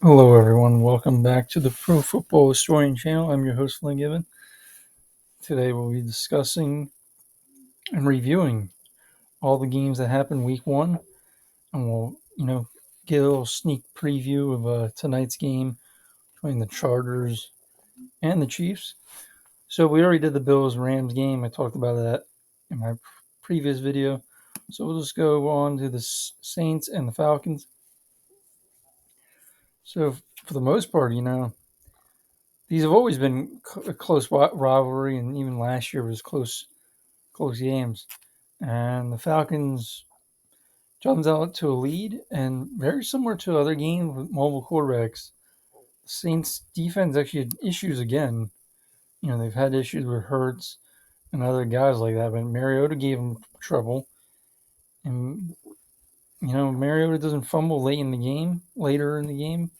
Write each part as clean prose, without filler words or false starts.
Hello, everyone. Welcome back to the Pro Football Historian channel. I'm your host, Lynn Given. Today, we'll be discussing and reviewing all the games that happened week one, and we'll, get a little sneak preview of tonight's game between the Chargers and the Chiefs. So, we already did the Bills-Rams game. I talked about that in my previous video. So, we'll just go on to the Saints and the Falcons. So, for the most part, these have always been a close rivalry, and even last year was close games. And the Falcons jumped out to a lead, and very similar to other games with mobile quarterbacks, the Saints defense actually had issues again. They've had issues with Hurts and other guys like that, but Mariota gave them trouble. And Mariota doesn't fumble later in the game.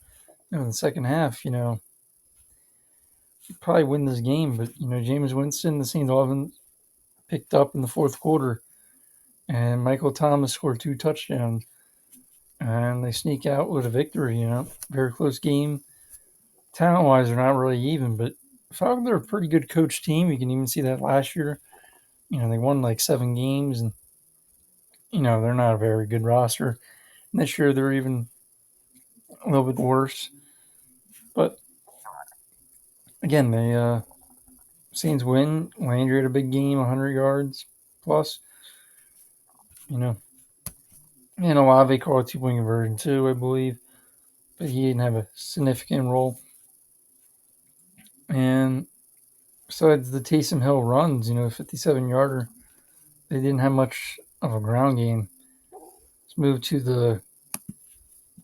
In the second half, probably win this game, but Jameis Winston, the Saints offense picked up in the fourth quarter, and Michael Thomas scored 2 touchdowns, and they sneak out with a victory. Very close game. Talent-wise, they're not really even, but Falcons are a pretty good coach team. You can even see that last year. They won like 7 games, and they're not a very good roster. And this year, they're even a little bit worse. But again, they Saints win. Landry had a big game, 100 yards plus. And Olave called a 2-point conversion too, I believe, but he didn't have a significant role. And besides the Taysom Hill runs, 57-yarder, they didn't have much of a ground game. Let's move to the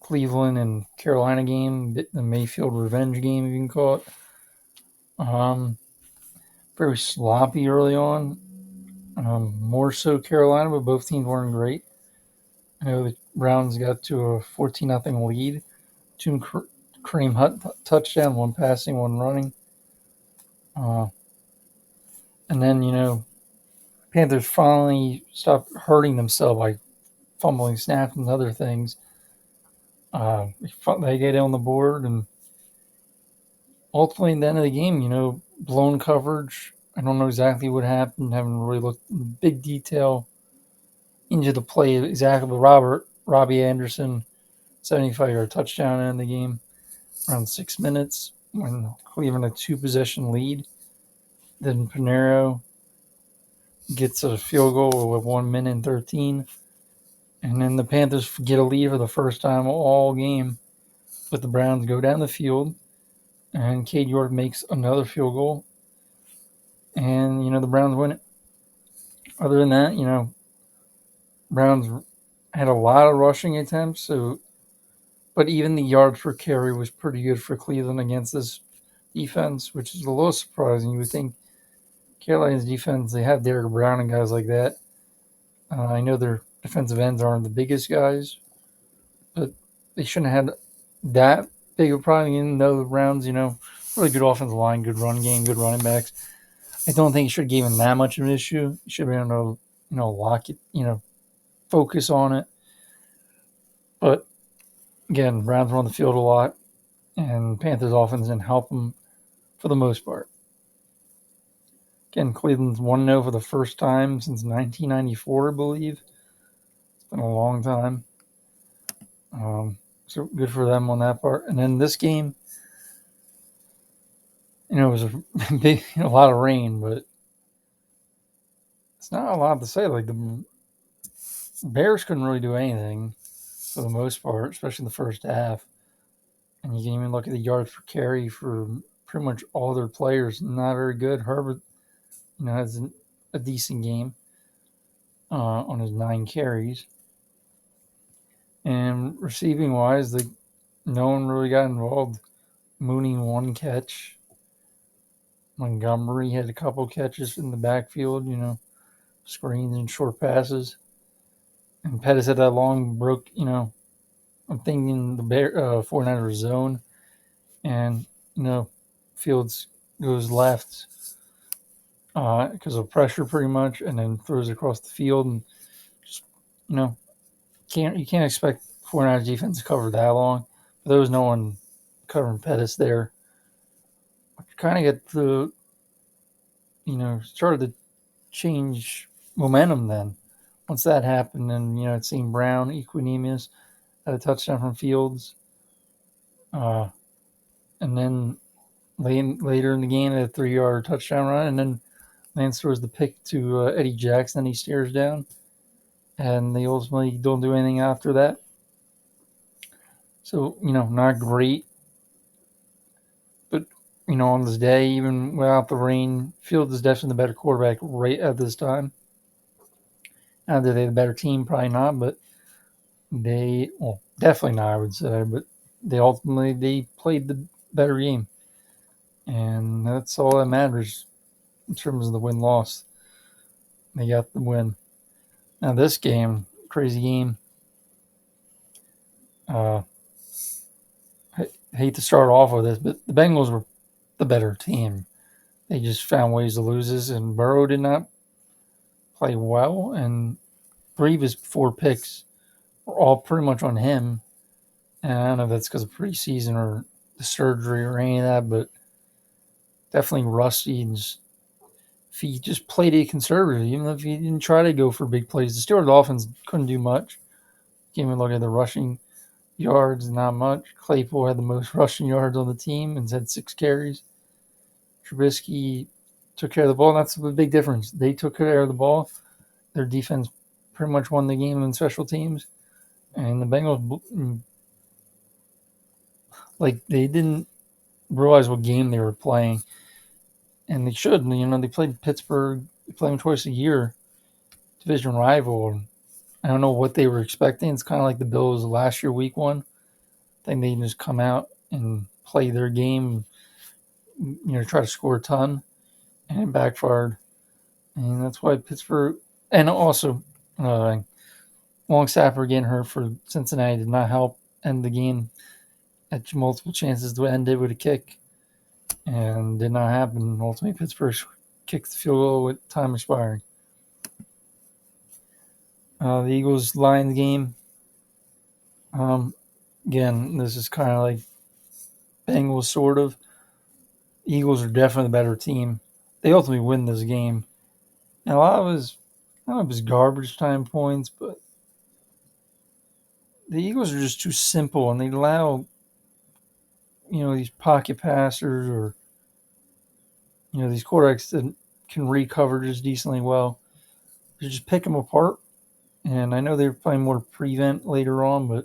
Cleveland and Carolina game, the Mayfield revenge game, if you can call it. Very sloppy early on. More so Carolina, but both teams weren't great. I know the Browns got to a 14-0 lead. 2 Kareem Hunt touchdown, 1 passing, 1 running. And then, Panthers finally stopped hurting themselves by fumbling snaps and other things. They get on the board, and ultimately, at the end of the game, blown coverage. I don't know exactly what happened. Haven't really looked in big detail into the play exactly. But Robbie Anderson, 75-yard touchdown in the game, around 6 minutes when Cleveland a 2-possession lead. Then Pinheiro gets a field goal with 1 minute and 13. And then the Panthers get a lead for the first time all game. But the Browns go down the field, and Cade York makes another field goal. And, the Browns win it. Other than that, Browns had a lot of rushing attempts. But even the yards per carry was pretty good for Cleveland against this defense, which is a little surprising. You would think Carolina's defense, they have Derek Brown and guys like that. I know their defensive ends aren't the biggest guys, but they shouldn't have had that big of a problem. Even though the Browns, really good offensive line, good run game, good running backs. I don't think it should have given that much of an issue. You should be able to, lock it, focus on it. But again, Browns were on the field a lot, and Panthers offense didn't help them for the most part. Again, Cleveland's 1-0 for the first time since 1994, I believe. It's been a long time. So good for them on that part. And then this game, it was a lot of rain, but it's not a lot to say. Like the Bears couldn't really do anything for the most part, especially in the first half. And you can even look at the yards per carry for pretty much all their players. Not very good. Herbert, has a decent game on his 9 carries. And receiving wise, no one really got involved. Mooney 1 catch. Montgomery had a couple catches in the backfield, screens and short passes. And Pettis had that long broke, I'm thinking the 49ers zone. And, Fields goes left because of pressure pretty much, and then throws across the field. And just, you can't expect 49ers defense to cover that long. But there was no one covering Pettis there. Kind of get the, started to change momentum then. Once that happened, and it seemed Brown, Equinemius, had a touchdown from Fields. And then later in the game, a 3-yard touchdown run, and then Lance throws the pick to Eddie Jackson. He stares down, and they ultimately don't do anything after that. So, not great. But, on this day, even without the rain, Fields is definitely the better quarterback right at this time. Now, are they the better team? Probably not, but definitely not, I would say. But they played the better game. And that's all that matters in terms of the win-loss. They got the win. Now, this game, crazy game. I hate to start off with this, but the Bengals were the better team. They just found ways to lose this, and Burrow did not play well, and 3 of his 4 picks were all pretty much on him. And I don't know if that's because of preseason or the surgery or any of that, but definitely rusty. And if he just played it conservative, even if he didn't try to go for big plays, the Steelers Dolphins couldn't do much. Can't even look at the rushing yards, not much. Claypool had the most rushing yards on the team and had 6 carries. Trubisky took care of the ball, and that's the big difference. They took care of the ball. Their defense pretty much won the game in special teams. And the Bengals, they didn't realize what game they were playing. And they should. They played Pittsburgh. They play them twice a year. Division rival. I don't know what they were expecting. It's kind of like the Bills last year, week 1. I think they just come out and play their game, try to score a ton, and it backfired. And that's why Pittsburgh, and also Longstaff getting hurt for Cincinnati did not help end the game. Had multiple chances to end it with a kick, and did not happen. Ultimately, Pittsburgh kicked the field goal with time expiring. The Eagles-Lions game. Again, this is kind of like Bengals, sort of. Eagles are definitely the better team. They ultimately win this game. And a lot of his garbage time points, but the Eagles are just too simple, and they allow, these pocket passers or, these quarterbacks that can read coverages decently well. They just pick them apart. And I know they're playing more prevent later on,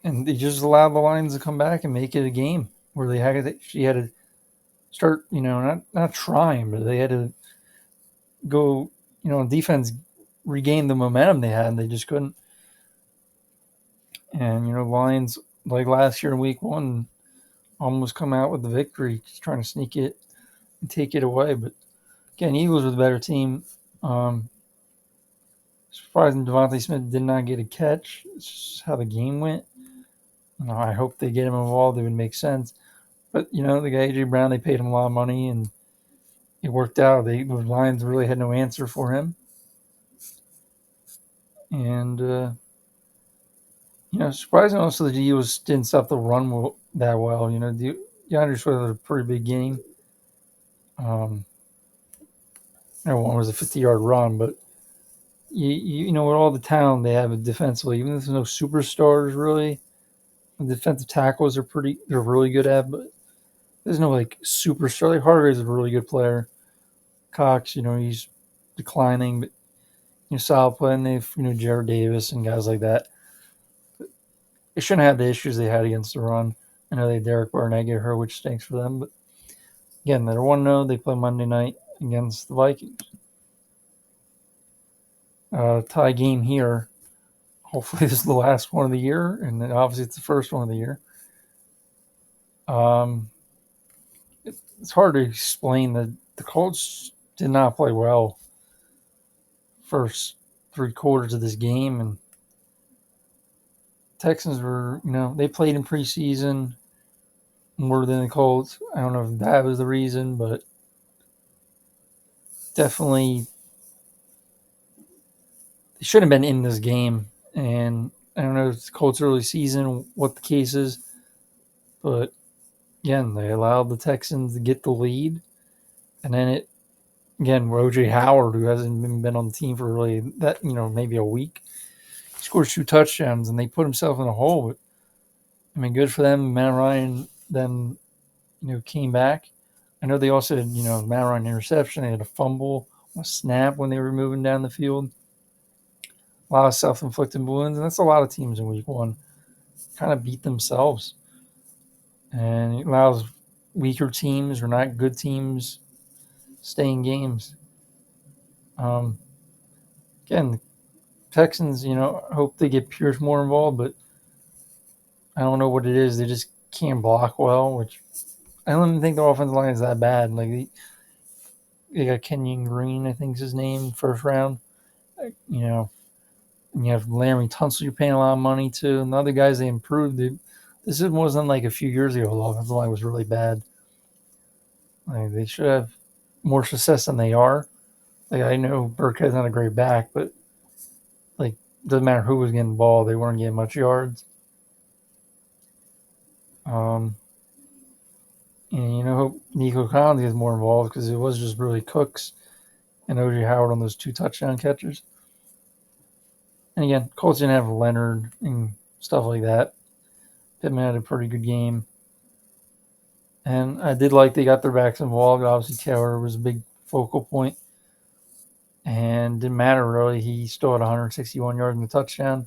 and they just allowed the Lions to come back and make it a game where she had to start, not trying, but they had to go, defense regain the momentum they had, and they just couldn't. And, Lions, like last year in week 1, almost come out with the victory, just trying to sneak it and take it away. But, again, Eagles were the better team. Surprising Devontae Smith did not get a catch. It's just how the game went. I hope they get him involved. It would make sense. But, the guy, A.J. Brown, they paid him a lot of money, and it worked out. The Lions really had no answer for him. And, surprisingly, also the Eagles didn't stop the run that well. DeAndre Swift had a pretty big game. One was a 50-yard run, but with all the talent they have defensively, even if there's no superstars really, the defensive tackles they're really good at, but there's no superstar. Like Hargrave is a really good player. Cox, he's declining, but solid play, and they've Jared Davis and guys like that. They shouldn't have the issues they had against the run. I know they Derek Barnett get hurt, which stinks for them, but again, they're 1-0. They play Monday night against the Vikings. Tie game here. Hopefully this is the last one of the year, and then obviously it's the first one of the year. It's hard to explain that the Colts did not play well first 3 quarters of this game, and Texans were, they played in preseason more than the Colts. I don't know if that was the reason, but definitely they should have been in this game. And I don't know if it's Colts early season, what the case is, but again, they allowed the Texans to get the lead, and then OJ Howard, who hasn't been on the team for really that, maybe a week, scores 2 touchdowns, and they put himself in a hole. But, I mean, good for them. Matt Ryan then, came back. I know they also had, Matt Ryan interception. They had a fumble, a snap when they were moving down the field. A lot of self-inflicted wounds, and that's a lot of teams in week one kind of beat themselves. And it allows weaker teams or not good teams stay in games. Again, the Texans, hope they get Pierce more involved, but I don't know what it is. They just can't block well, which I don't even think the offensive line is that bad. Like they got Kenyon Green, I think is his name, first round. You know, and you have Larry Tunsil you're paying a lot of money to, and the other guys they improved. This wasn't like a few years ago. The offensive line was really bad. Like, they should have more success than they are. Like, I know Burkhead's not a great back, but like doesn't matter who was getting the ball, they weren't getting much yards. And hope Nico Collins gets more involved because it was just really Cooks and OJ Howard on those 2 touchdown catchers. And again, Colts didn't have Leonard and stuff like that. Pittman had a pretty good game. And I did like they got their backs involved. Obviously, Taylor was a big focal point. And didn't matter really. He still had 161 yards in the touchdown.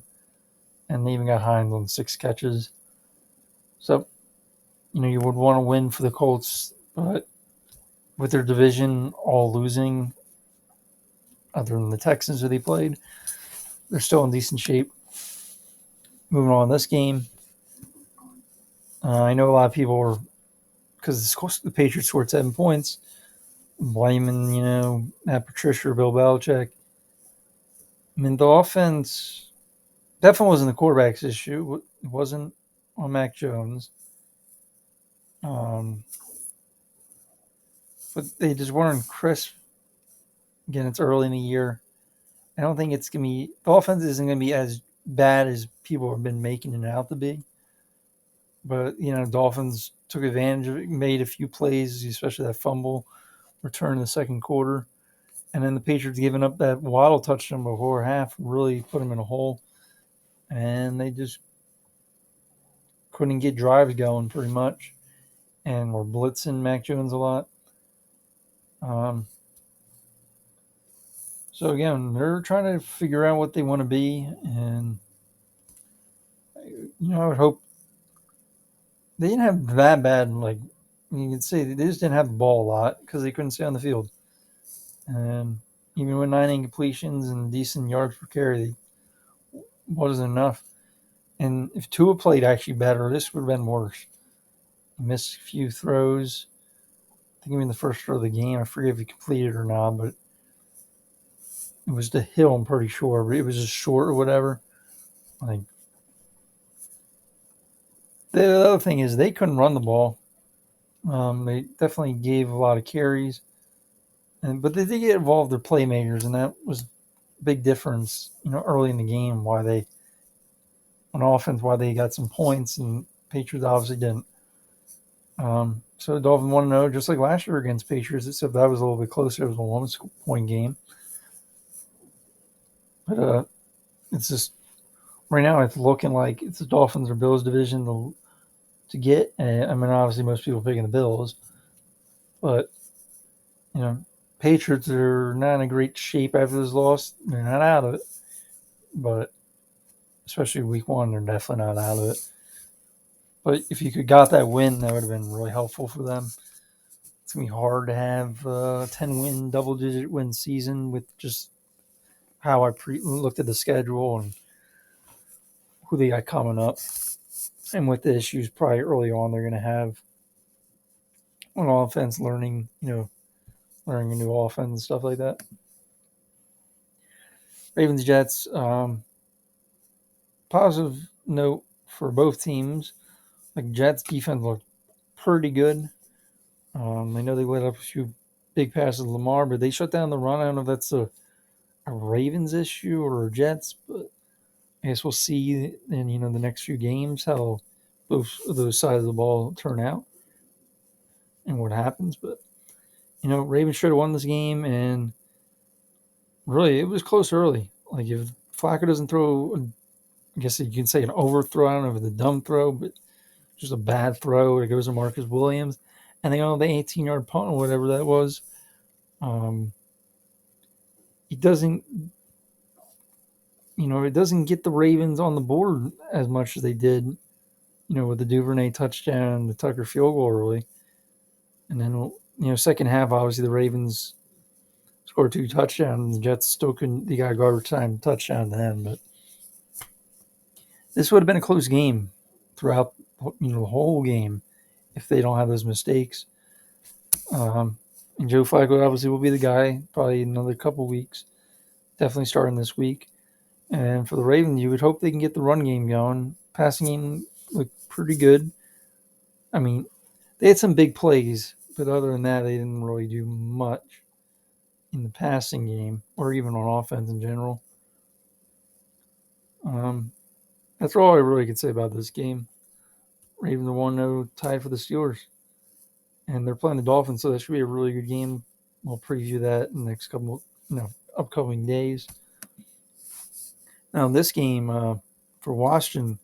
And they even got Hines on 6 catches. So, you would want to win for the Colts. But with their division all losing, other than the Texans who they played, they're still in decent shape. Moving on this game. I know a lot of people were, because the Patriots scored 7 points, blaming, Matt Patricia or Bill Belichick. I mean, the offense definitely wasn't the quarterback's issue. It wasn't on Mac Jones. But they just weren't crisp. Again, it's early in the year. I don't think it's going to be, the offense isn't going to be as bad as people have been making it out to be. But, Dolphins took advantage of it, made a few plays, especially that fumble return in the second quarter. And then the Patriots giving up that Waddle touchdown before half really put them in a hole. And they just couldn't get drives going pretty much. And were blitzing Mac Jones a lot. So again, they're trying to figure out what they want to be. And, I would hope they didn't have that bad. Like, you can say they just didn't have the ball a lot because they couldn't stay on the field. And even with 9 incompletions and decent yards per carry, wasn't enough. And if Tua played actually better, this would have been worse. He missed a few throws. I think even the first throw of the game, I forget if he completed or not, but it was the hill, I'm pretty sure, but it was just short or whatever. Like, the other thing is they couldn't run the ball. They definitely gave a lot of carries, but they did get involved their playmakers, and that was a big difference. Early in the game, why they on offense, why they got some points, and Patriots obviously didn't. So the Dolphins want to know, just like last year against Patriots, except that was a little bit closer. It was a 1-point game. But it's just right now it's looking like it's the Dolphins or Bills division to get. And I mean, obviously most people are picking the Bills, but Patriots are not in a great shape after this loss. They're not out of it, but especially week one, they're definitely not out of it. But if you could got that win, that would have been really helpful for them. It's going to be hard to have a 10-win, double-digit win season with just how I looked at the schedule and who they got coming up. And with the issues probably early on they're going to have on offense, learning a new offense and stuff like that. Ravens, Jets, positive note for both teams. Like, Jets defense looked pretty good. I know they let up a few big passes to Lamar, but they shut down the run. I don't know if that's a Ravens issue or a Jets, but I guess we'll see in the next few games how both of those sides of the ball turn out and what happens. But Ravens should have won this game, and really it was close early. Like if Flacco doesn't throw, I guess you can say an overthrow. I don't know if it's a dumb throw, but just a bad throw. It goes to Marcus Williams, and they on the 18-yard punt or whatever that was. It doesn't, it doesn't get the Ravens on the board as much as they did, with the Duvernay touchdown, the Tucker field goal early, and then second half obviously the Ravens scored 2 touchdowns. The Jets still couldn't. They got a garbage time touchdown then, but this would have been a close game throughout the whole game if they don't have those mistakes. And Joe Flacco obviously will be the guy probably another couple weeks. Definitely starting this week. And for the Ravens, you would hope they can get the run game going. Passing game looked pretty good. I mean, they had some big plays, but other than that, they didn't really do much in the passing game or even on offense in general. That's all I really could say about this game. Ravens are 1-0 tied for the Steelers. And they're playing the Dolphins, so that should be a really good game. We'll preview that in the next couple, upcoming days. Now, this game for Washington,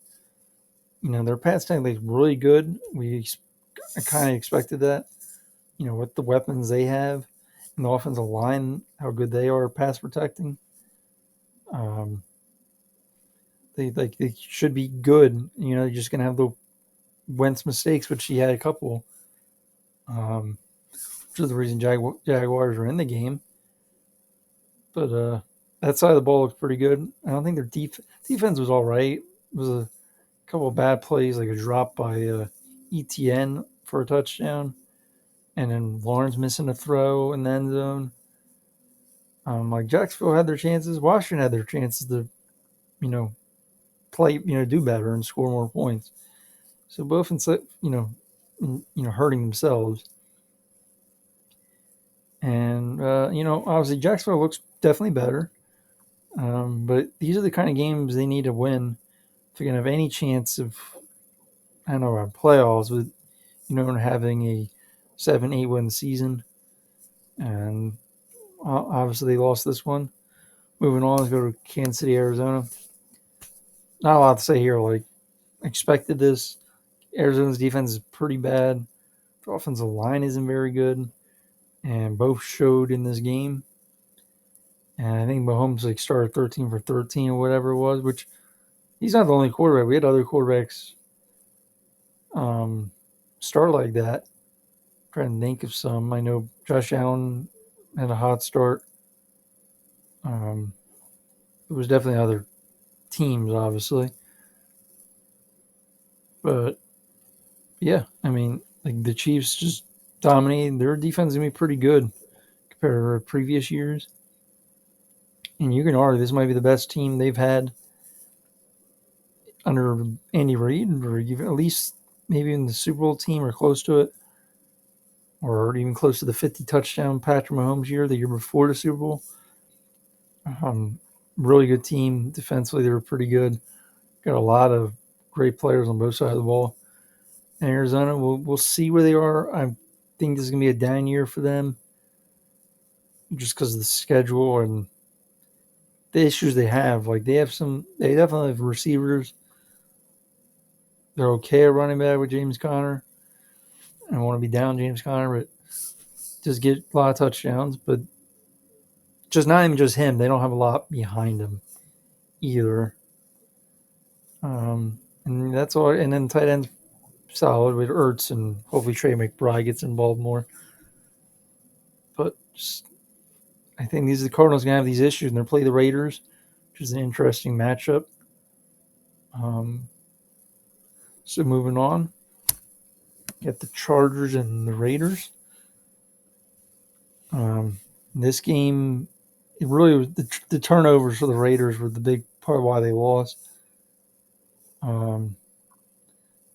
their pass technique is really good. I kind of expected that, with the weapons they have and the offensive line, how good they are pass protecting. They should be good. You're just gonna have the Wentz mistakes, which he had a couple. Which is the reason Jaguars are in the game. But that side of the ball looks pretty good. I don't think their defense was all right. It was a couple of bad plays, like a drop by ETN for a touchdown, and then Lawrence missing a throw in the end zone. Like Jacksonville had their chances. Washington had their chances to, play, do better and score more points. So both hurting themselves. And obviously Jacksonville looks definitely better. But these are the kind of games they need to win if you're going to have any chance of, I don't know, about playoffs with, having a 7-8 win season. And obviously they lost this one. Moving on, let's go to Kansas City, Arizona. Not a lot to say here. Like, expected this. Arizona's defense is pretty bad. The offensive line isn't very good. And both showed in this game. And I think Mahomes started 13 for 13 or whatever it was, which he's not the only quarterback. We had other quarterbacks start like that. I'm trying to think of some. I know Josh Allen had a hot start. It was definitely other teams, obviously. But, yeah, I mean, like the Chiefs just dominated. Their defense is going to be pretty good compared to previous years. And you can argue this might be the best team they've had under Andy Reid, or even at least maybe in the Super Bowl team or close to it, or even close to the 50 touchdown Patrick Mahomes year, the year before the Super Bowl. Really good team. Defensively, they were pretty good. Got a lot of great players on both sides of the ball. And Arizona, we'll see where they are. I think this is going to be a down year for them just because of the schedule and the issues they have. Like, they definitely have receivers. They're okay at running back with James Conner. I don't want to be down James Conner, but just get a lot of touchdowns. But just not even just him. They don't have a lot behind him either. And that's all. And then tight ends solid with Ertz, and hopefully Trey McBride gets involved more. But I think the Cardinals going to have these issues, and they're playing the Raiders, which is an interesting matchup. So moving on, get the Chargers and the Raiders. This game, it really was the turnovers for the Raiders were the big part of why they lost.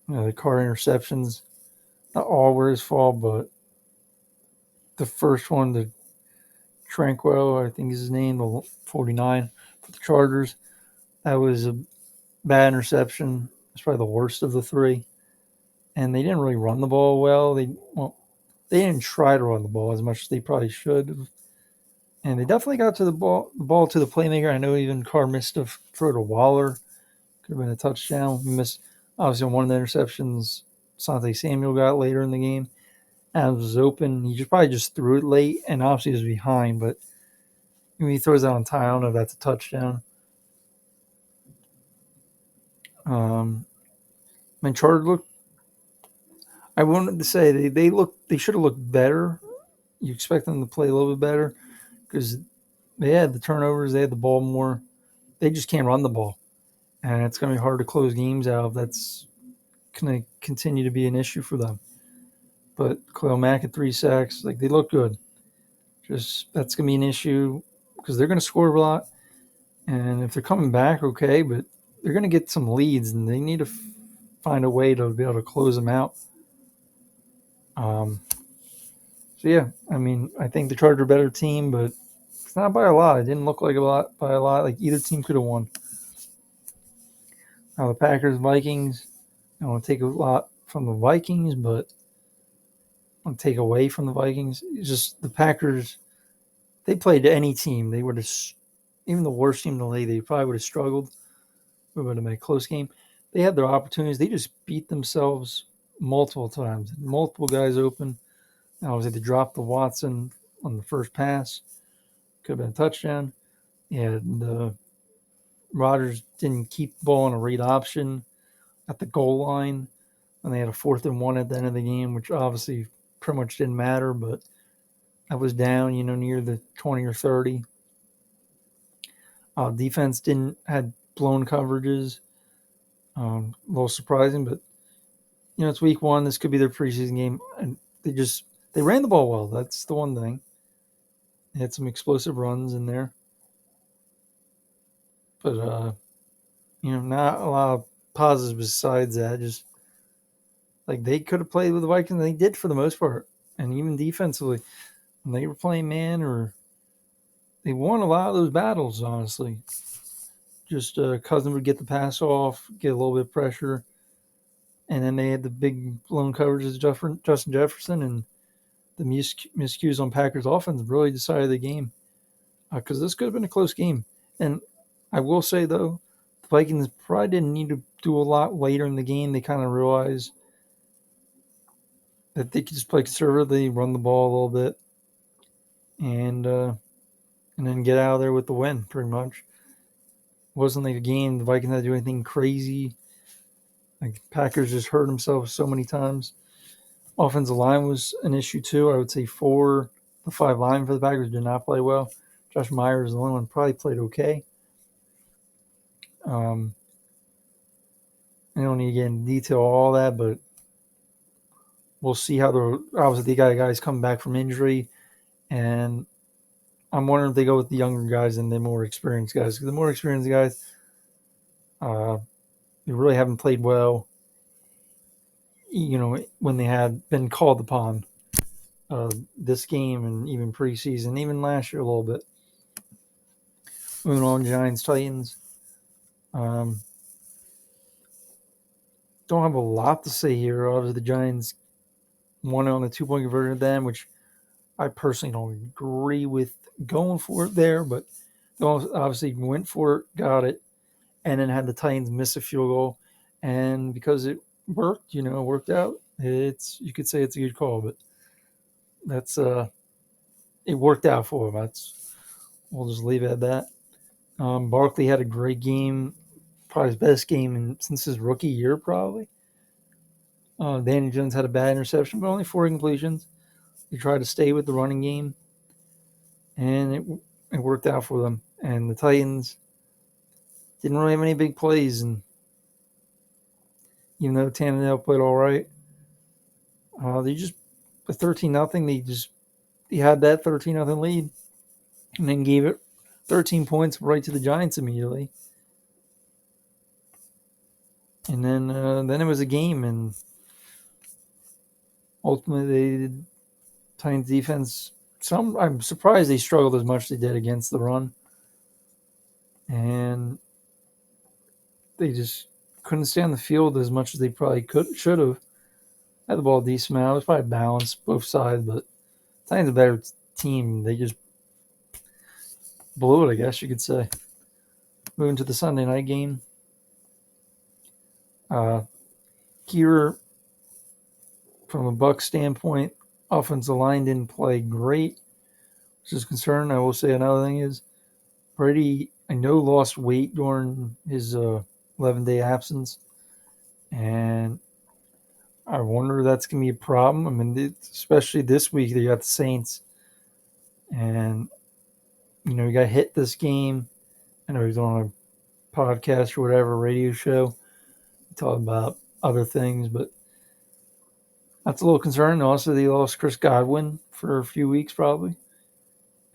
The car interceptions, not all were his fault, but the first one, the Tranquil, I think is his name, the 49 for the Chargers, that was bad interception. It's probably the worst of the three. And they didn't really run the ball well. They didn't try to run the ball as much as they probably should have. And they definitely got to the ball to the playmaker. I know even Carr missed a throw to Waller. Could have been a touchdown. He missed, obviously, on one of the interceptions Sante Samuel got later in the game. Adams was open. He probably just threw it late, and obviously he was behind. But when he throws it on time, I don't know if that's a touchdown. I mean, Chargers look. I wanted to say they should have looked better. You expect them to play a little bit better because they had the turnovers, they had the ball more. They just can't run the ball, and it's going to be hard to close games out. That's going to continue to be an issue for them. But Khalil Mack at 3 sacks, like they look good. Just that's going to be an issue because they're going to score a lot, and if they're coming back, okay, but they're going to get some leads, and they need to find a way to be able to close them out. So yeah, I mean, I think the Chargers are a better team, but it's not by a lot. It didn't look like a lot by a lot. Like either team could have won. Now the Packers, Vikings. I want to take a lot from the Vikings, but I want to take away from the Vikings. It's just the Packers. They played to any team. They would have, even the worst team in the league. They probably would have struggled. It would have been a close game. They had their opportunities. They just beat themselves multiple times. Multiple guys open. Obviously, they dropped the Watson on the first pass. Could have been a touchdown. And Rodgers didn't keep the ball on a read option at the goal line. And they had a 4th-and-1 at the end of the game, which obviously pretty much didn't matter. But I was down, near the 20 or 30. Defense had blown coverages. A little surprising, but it's week 1. This could be their preseason game, and they ran the ball well. That's the one thing. They had some explosive runs in there, but not a lot of positives besides that. Just like they could have played with the Vikings, they did for the most part, and even defensively, when they were playing man, or they won a lot of those battles. Honestly, just Cousins would get the pass off, get a little bit of pressure, and then they had the big blown coverages of Justin Jefferson, and the miscues on Packers offense really decided the game because this could have been a close game. And I will say though, the Vikings probably didn't need to do a lot later in the game. They kind of realized that they could just play conservatively, run the ball a little bit, and then get out of there with the win. Pretty much, it wasn't like a game the Vikings had to do anything crazy. Like Packers just hurt themselves so many times. Offensive line was an issue too. I would say 4 the 5 line for the Packers did not play well. Josh Myers, the only one, probably played okay. I don't need to get into detail all that, but we'll see how obviously the guys come back from injury, and I'm wondering if they go with the younger guys and the more experienced guys. Because the more experienced guys, they really haven't played well. When they had been called upon this game and even preseason, even last year a little bit. Moving on, Giants, Titans. Don't have a lot to say here. Obviously, the Giants won on the 2-point conversion of them, which I personally don't agree with going for it there, but they obviously went for it, got it, and then had the Titans miss a field goal. And because it worked, it worked out. You could say it's a good call, but that's it worked out for them. We'll just leave it at that. Barkley had a great game, probably his best game since his rookie year, probably. Danny Jones had a bad interception, but only 4 completions. He tried to stay with the running game, and it worked out for them. And the Titans didn't really have any big plays, and even though Tannehill played all right, they just the 13-0. They had that 13-0 lead, and then gave it 13 points right to the Giants immediately. And then it was a game, and ultimately the Titans defense. I'm surprised they struggled as much as they did against the run, and they just couldn't stay on the field as much as they probably should have. Had the ball a decent amount. It was probably balanced both sides, but Titans a better team. They just blew it, I guess you could say. Moving to the Sunday night game. Here, from a Bucs standpoint, offensive line didn't play great, which is a concern. I will say another thing is Brady, I know, lost weight during his 11-day absence, and I wonder if that's going to be a problem. I mean, especially this week, they got the Saints, and he got hit this game. I know he's on a podcast or whatever, radio show, talking about other things, but that's a little concerning. Also, they lost Chris Godwin for a few weeks, probably.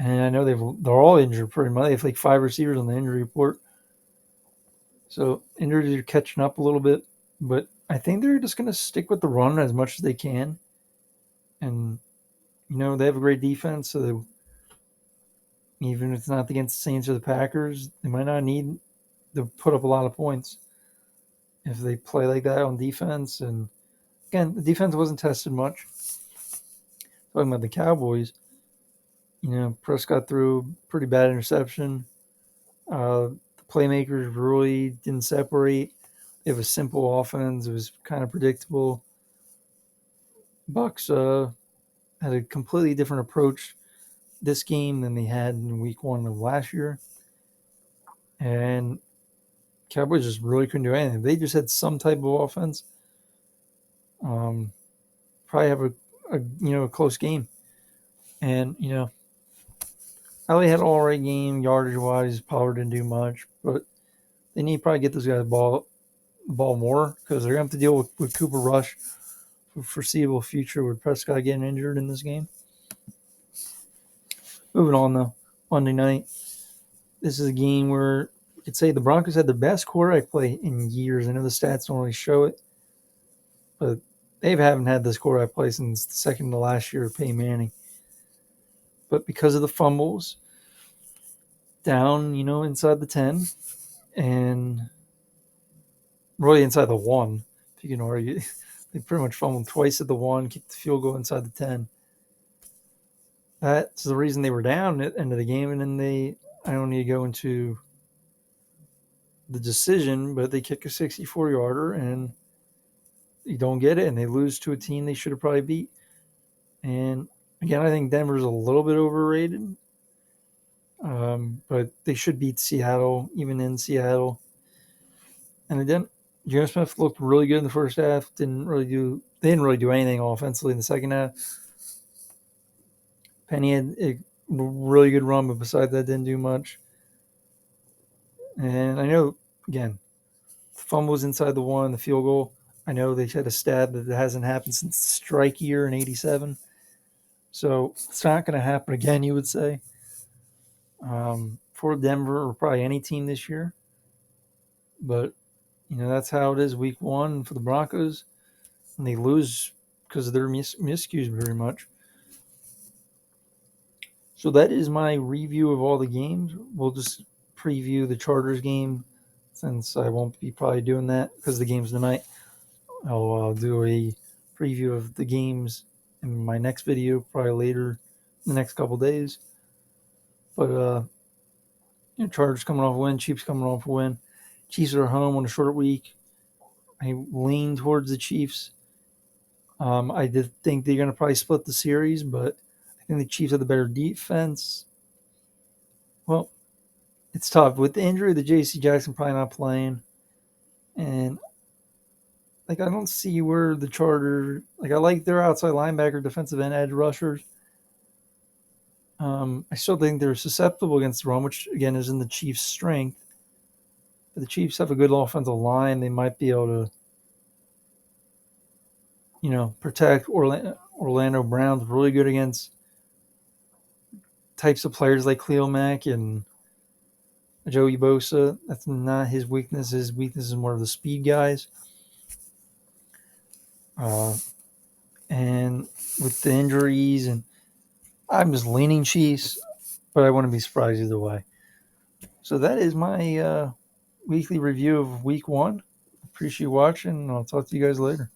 And I know they're all injured pretty much. They have like 5 receivers on the injury report. So injuries are catching up a little bit. But I think they're just going to stick with the run as much as they can. And, they have a great defense. So even if it's not against the Saints or the Packers, they might not need to put up a lot of points if they play like that on defense. And again, the defense wasn't tested much. Talking about the Cowboys, Prescott threw a pretty bad interception. The playmakers really didn't separate. They have a simple offense. It was kind of predictable. Bucs had a completely different approach this game than they had in week 1 of last year. And Cowboys just really couldn't do anything. They just had some type of offense. Probably have a close game. And, LA had an all right game, yardage wise. Pollard didn't do much, but they need to probably get those guys the ball more because they're going to have to deal with Cooper Rush for foreseeable future with Prescott getting injured in this game. Moving on, though, Monday night. This is a game where you could say the Broncos had the best quarterback play in years. I know the stats don't really show it, but they haven't had this quarterback play since the second to last year of Peyton Manning. But because of the fumbles, down, inside the 10, and really inside the 1, if you can argue. They pretty much fumbled twice at the 1, kicked the field goal inside the 10. That's the reason they were down at the end of the game, and then I don't need to go into the decision, but they kick a 64-yarder, and you don't get it, and they lose to a team they should have probably beat. And, again, I think Denver's a little bit overrated, but they should beat Seattle, even in Seattle. And they didn't. Geno Smith looked really good in the first half. They didn't really do anything offensively in the second half. Penny had a really good run, but besides that, didn't do much. And I know, again, the fumble was inside the 1, the field goal. I know they had a stat that it hasn't happened since the strike year in '87. So it's not going to happen again, you would say, for Denver or probably any team this year. But, that's how it is week 1 for the Broncos. And they lose because of their miscues very much. So that is my review of all the games. We'll just preview the Chargers game since I won't be probably doing that because the game's tonight. I'll do a preview of the games in my next video, probably later in the next couple days. But Chargers coming off a win, Chiefs coming off a win. Chiefs are home on a short week. I lean towards the Chiefs. I did think they're going to probably split the series, but I think the Chiefs have the better defense. Well, it's tough. With the injury, the J.C. Jackson probably not playing. And, I don't see where the Chargers... I like their outside linebacker, defensive end, edge rushers. I still think they're susceptible against the run, which, again, is in the Chiefs' strength. But the Chiefs have a good offensive line. They might be able to, protect Orlando Brown's really good against types of players like Khalil Mack and Joey Bosa. That's not his weakness. His weakness is more of the speed guys. And with the injuries, and I'm just leaning Chiefs, but I wouldn't be surprised either way. So that is my weekly review of week one. Appreciate you watching, and I'll talk to you guys later.